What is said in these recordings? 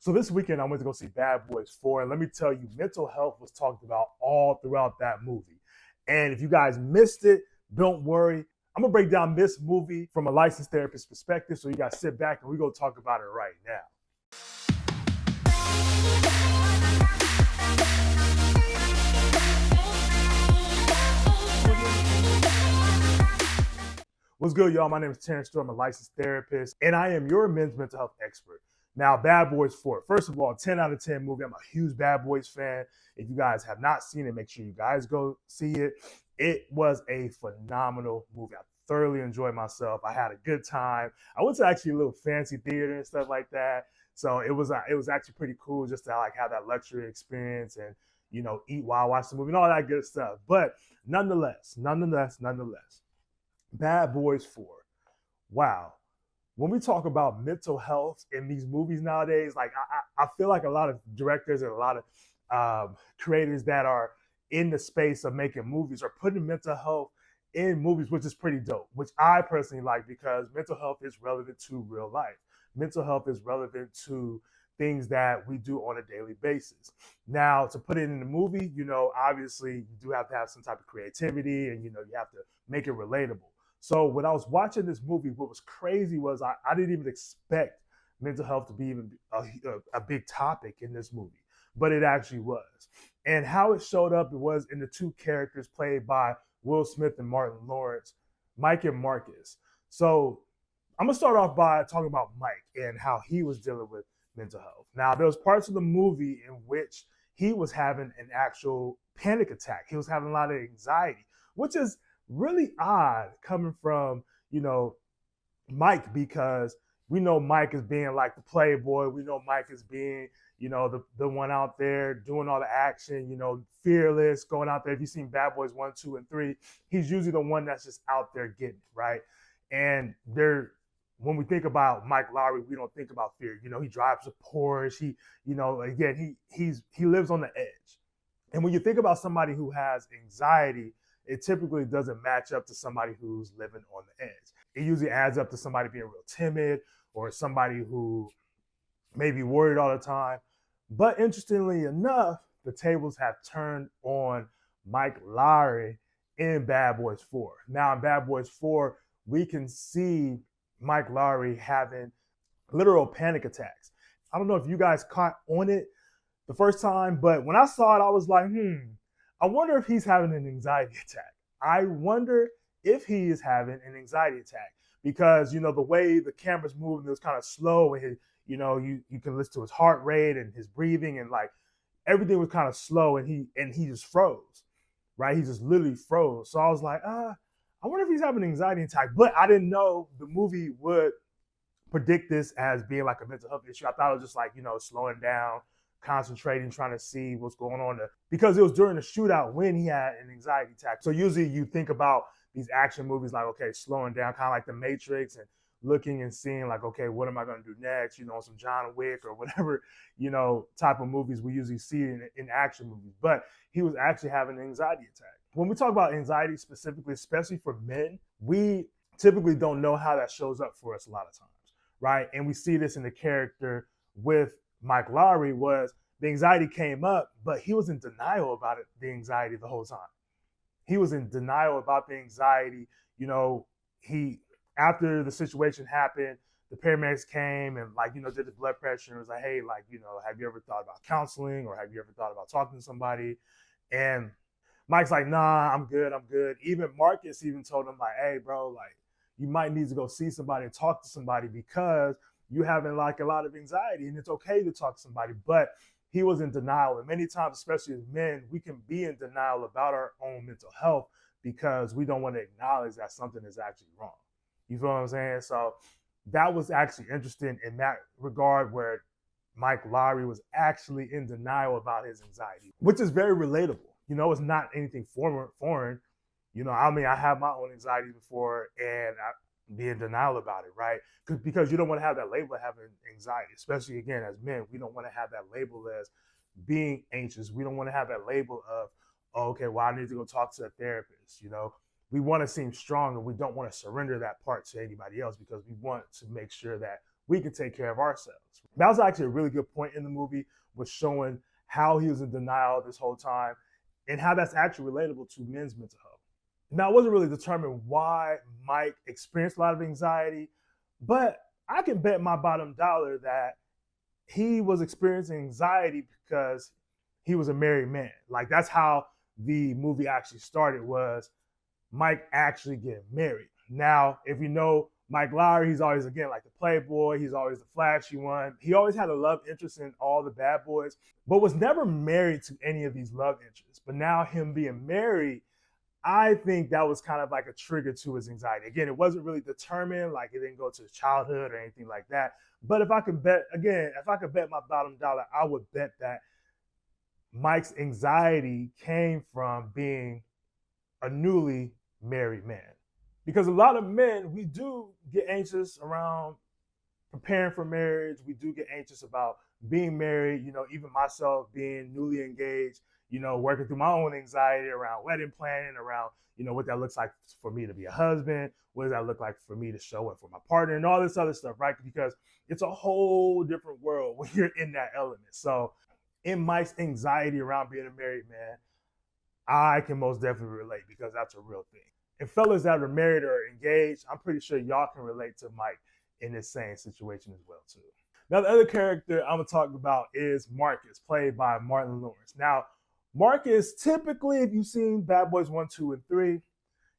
So this weekend I went to go see Bad Boys 4, and let me tell you, mental health was talked about all throughout that movie. And if you guys missed it, don't worry. I'm gonna break down this movie from a licensed therapist perspective, so you guys sit back and we're gonna talk about it right now. What's good, y'all? My name is Terrence, Stewart. I'm a licensed therapist, and I am your men's mental health expert. Now, Bad Boys 4. First of all, 10 out of 10 movie. I'm a huge Bad Boys fan. If you guys have not seen it, make sure you guys go see it. It was a phenomenal movie. I thoroughly enjoyed myself. I had a good time. I went to actually a little fancy theater and stuff like that. So it was actually pretty cool just to like have that luxury experience and eat while I watch the movie and all that good stuff. But nonetheless, Bad Boys 4. Wow. When we talk about mental health in these movies nowadays, like I feel like a lot of directors and a lot of creators that are in the space of making movies are putting mental health in movies, which is pretty dope, which I personally like because mental health is relevant to real life. Mental health is relevant to things that we do on a daily basis. Now, to put it in the movie, obviously you do have to have some type of creativity and, you have to make it relatable. So when I was watching this movie, what was crazy was I didn't even expect mental health to be even a big topic in this movie, but it actually was. And how it showed up, it was in the two characters played by Will Smith and Martin Lawrence, Mike and Marcus. So I'm gonna start off by talking about Mike and how he was dealing with mental health. Now, there was parts of the movie in which he was having an actual panic attack. He was having a lot of anxiety, which is really odd coming from, Mike, because we know Mike as being like the playboy. We know Mike as being, the one out there doing all the action, fearless, going out there. If you've seen Bad Boys 1, 2, and 3, he's usually the one that's just out there getting it, right? And when we think about Mike Lowrey, we don't think about fear. He drives a Porsche. He lives on the edge. And when you think about somebody who has anxiety, it typically doesn't match up to somebody who's living on the edge. It usually adds up to somebody being real timid or somebody who may be worried all the time. But interestingly enough, the tables have turned on Mike Lowrey in Bad Boys 4. Now in Bad Boys 4, we can see Mike Lowrey having literal panic attacks. I don't know if you guys caught on it the first time, but when I saw it, I was like, I wonder if he's having an anxiety attack. I wonder if he is having an anxiety attack because, the way the camera's moving, it was kind of slow and his, you can listen to his heart rate and his breathing and like everything was kind of slow and he just froze, right? He just literally froze. So I was like, I wonder if he's having an anxiety attack, but I didn't know the movie would predict this as being like a mental health issue. I thought it was just like, slowing down, concentrating, trying to see what's going on there. Because it was during the shootout when he had an anxiety attack. So usually you think about these action movies like, okay, slowing down, kind of like The Matrix and looking and seeing like, okay, what am I going to do next? Some John Wick or whatever, type of movies we usually see in action movies. But he was actually having an anxiety attack. When we talk about anxiety specifically, especially for men, we typically don't know how that shows up for us a lot of times, right? And we see this in the character with Mike Lowrey was the anxiety came up, but he was in denial about it, the anxiety the whole time. He was in denial about the anxiety. After the situation happened, the paramedics came and did the blood pressure and was like, hey, have you ever thought about counseling or have you ever thought about talking to somebody? And Mike's like, nah, I'm good. Even Marcus even told him like, hey, bro, you might need to go see somebody and talk to somebody because you're having a lot of anxiety and it's okay to talk to somebody. But he was in denial. And many times, especially as men, we can be in denial about our own mental health because we don't want to acknowledge that something is actually wrong. You feel what I'm saying? So that was actually interesting in that regard where Mike Lowrey was actually in denial about his anxiety, which is very relatable. It's not anything foreign. I have my own anxiety before and I be in denial about it, right? Because you don't want to have that label of having anxiety, especially again as men. We don't want to have that label as being anxious. We don't want to have that label of, oh, okay, well, I need to go talk to a therapist. We want to seem strong and we don't want to surrender that part to anybody else because we want to make sure that we can take care of ourselves. That was actually a really good point in the movie, was showing how he was in denial this whole time and how that's actually relatable to men's mental health. Now, it wasn't really determined why Mike experienced a lot of anxiety, but I can bet my bottom dollar that he was experiencing anxiety because he was a married man. Like, that's how the movie actually started, was Mike actually getting married. Now, if you know Mike Lowry, he's always, again, like the playboy. He's always the flashy one. He always had a love interest in all the bad boys, but was never married to any of these love interests. But now him being married, I think that was kind of like a trigger to his anxiety. Again, it wasn't really determined, like it didn't go to his childhood or anything like that. But if I could bet my bottom dollar, I would bet that Mike's anxiety came from being a newly married man. Because a lot of men, we do get anxious around preparing for marriage. We do get anxious about being married, even myself being newly engaged, working through my own anxiety around wedding planning, around, what that looks like for me to be a husband. What does that look like for me to show up for my partner and all this other stuff, right? Because it's a whole different world when you're in that element. So in Mike's anxiety around being a married man, I can most definitely relate, because that's a real thing. And fellas that are married or engaged, I'm pretty sure y'all can relate to Mike in this same situation as well too. Now, the other character I'm gonna talk about is Marcus, played by Martin Lawrence. Now, Marcus, typically, if you've seen Bad Boys 1, 2, and 3,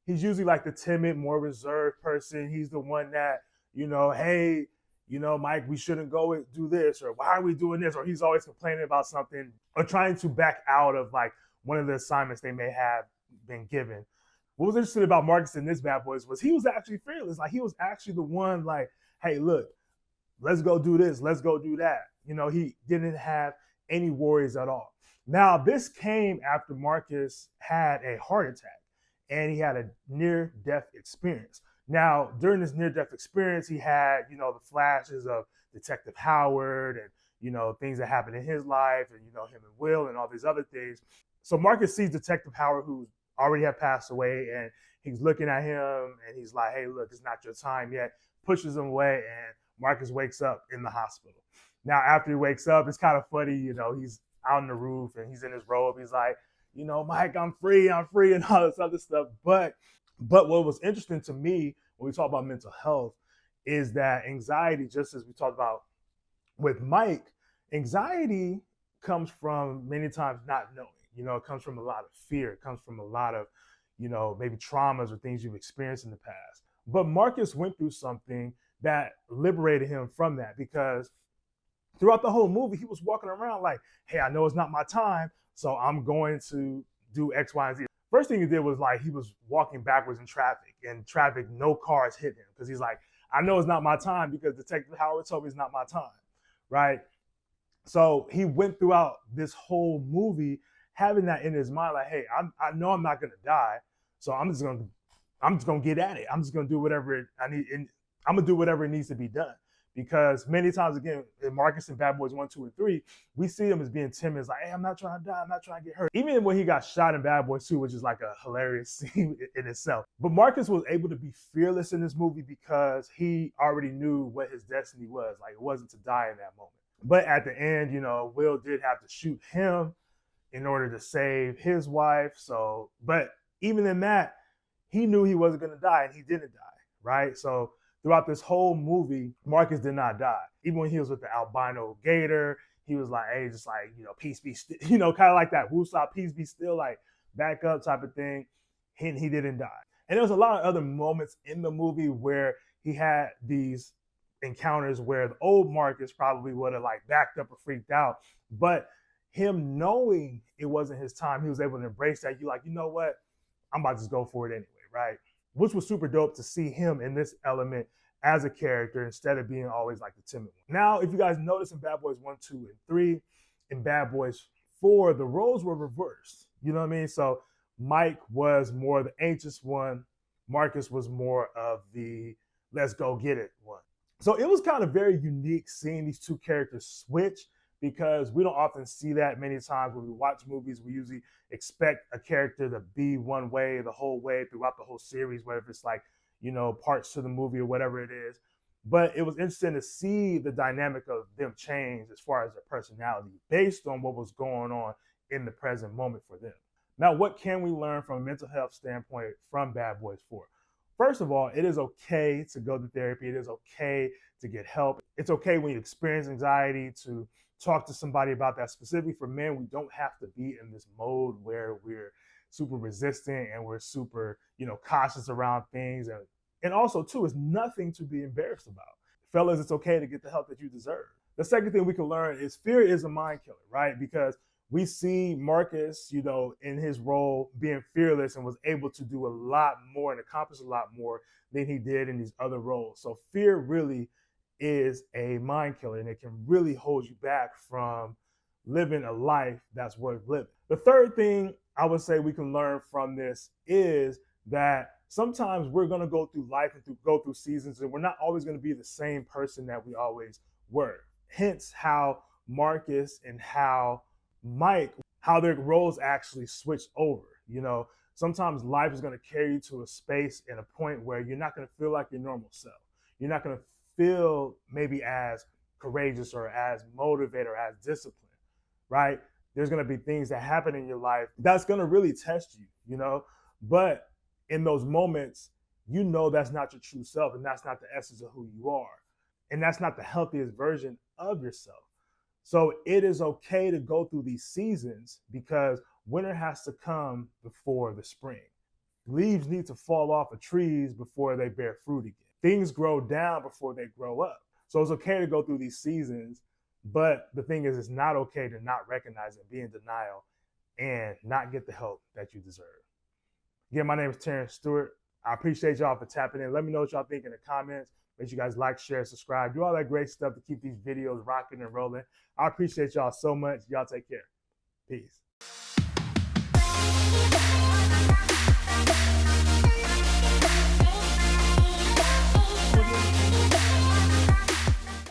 he's usually like the timid, more reserved person. He's the one that, hey, Mike, we shouldn't go do this, or why are we doing this? Or he's always complaining about something or trying to back out of like one of the assignments they may have been given. What was interesting about Marcus in this Bad Boys was he was actually fearless. Like, he was actually the one like, hey, look, let's go do this. Let's go do that. He didn't have any worries at all. Now, this came after Marcus had a heart attack and he had a near-death experience. Now, during this near-death experience, he had, the flashes of Detective Howard and, things that happened in his life and, him and Will and all these other things. So Marcus sees Detective Howard, who already had passed away, and he's looking at him and he's like, hey, look, it's not your time yet, pushes him away, and Marcus wakes up in the hospital. Now, after he wakes up, it's kind of funny, he's out on the roof and he's in his robe. He's like, Mike, I'm free, and all this other stuff. But what was interesting to me when we talk about mental health is that anxiety, just as we talked about with Mike, anxiety comes from many times not knowing. It comes from a lot of fear. It comes from a lot of, maybe traumas or things you've experienced in the past. But Marcus went through something that liberated him from that, because throughout the whole movie, he was walking around like, hey, I know it's not my time, so I'm going to do X, Y, and Z. First thing he did was like, he was walking backwards in traffic, no cars hit him, because he's like, I know it's not my time because Detective Howard told me it's not my time, right? So he went throughout this whole movie having that in his mind, like, hey, I know I'm not gonna die, so I'm just gonna get at it. I'm just gonna do whatever I need, and I'm gonna do whatever it needs to be done. Because many times, again, in Marcus and Bad Boys 1, 2, and 3, we see him as being timid. It's like, hey, I'm not trying to die. I'm not trying to get hurt. Even when he got shot in Bad Boys 2, which is like a hilarious scene in itself. But Marcus was able to be fearless in this movie because he already knew what his destiny was. Like, it wasn't to die in that moment. But at the end, Will did have to shoot him in order to save his wife. So, but even in that, he knew he wasn't going to die, and he didn't die, right? So throughout this whole movie, Marcus did not die. Even when he was with the albino gator, he was like, hey, just like, peace be still, kind of like that woosah, peace be still, like back up type of thing. He didn't die. And there was a lot of other moments in the movie where he had these encounters where the old Marcus probably would have like backed up or freaked out. But him knowing it wasn't his time, he was able to embrace that. You're like, you know what? I'm about to just go for it anyway, right? Which was super dope to see him in this element as a character instead of being always like the timid one. Now, if you guys notice in Bad Boys 1, 2, and 3, in Bad Boys 4, the roles were reversed. You know what I mean? So Mike was more the anxious one. Marcus was more of the let's go get it one. So it was kind of very unique seeing these two characters switch, because we don't often see that many times when we watch movies. We usually expect a character to be one way the whole way throughout the whole series, whether it's like, parts to the movie or whatever it is. But it was interesting to see the dynamic of them change as far as their personality based on what was going on in the present moment for them. Now, what can we learn from a mental health standpoint from Bad Boys 4? First of all, it is okay to go to therapy. It is okay to get help. It's okay when you experience anxiety to talk to somebody about that. Specifically for men, we don't have to be in this mode where we're super resistant and we're super, cautious around things. And also, too, it's nothing to be embarrassed about. Fellas, it's okay to get the help that you deserve. The second thing we can learn is fear is a mind killer, right? Because we see Marcus, in his role being fearless and was able to do a lot more and accomplish a lot more than he did in these other roles. So fear really is a mind killer, and it can really hold you back from living a life that's worth living. The third thing I would say we can learn from this is that sometimes we're going to go through life and go through seasons, and we're not always going to be the same person that we always were. Hence how Marcus and how Mike, how their roles actually switched over. Sometimes life is going to carry you to a space and a point where you're not going to feel like your normal self. You're not going to feel maybe as courageous or as motivated or as disciplined, right? There's going to be things that happen in your life that's going to really test you, but in those moments, that's not your true self, and that's not the essence of who you are. And that's not the healthiest version of yourself. So it is okay to go through these seasons because winter has to come before the spring. Leaves need to fall off of trees before they bear fruit again. Things grow down before they grow up. So it's okay to go through these seasons, but the thing is, it's not okay to not recognize it, be in denial, and not get the help that you deserve. Again, my name is Terrence Stewart. I appreciate y'all for tapping in. Let me know what y'all think in the comments. Make sure you guys like, share, subscribe, do all that great stuff to keep these videos rocking and rolling. I appreciate y'all so much. Y'all take care. Peace.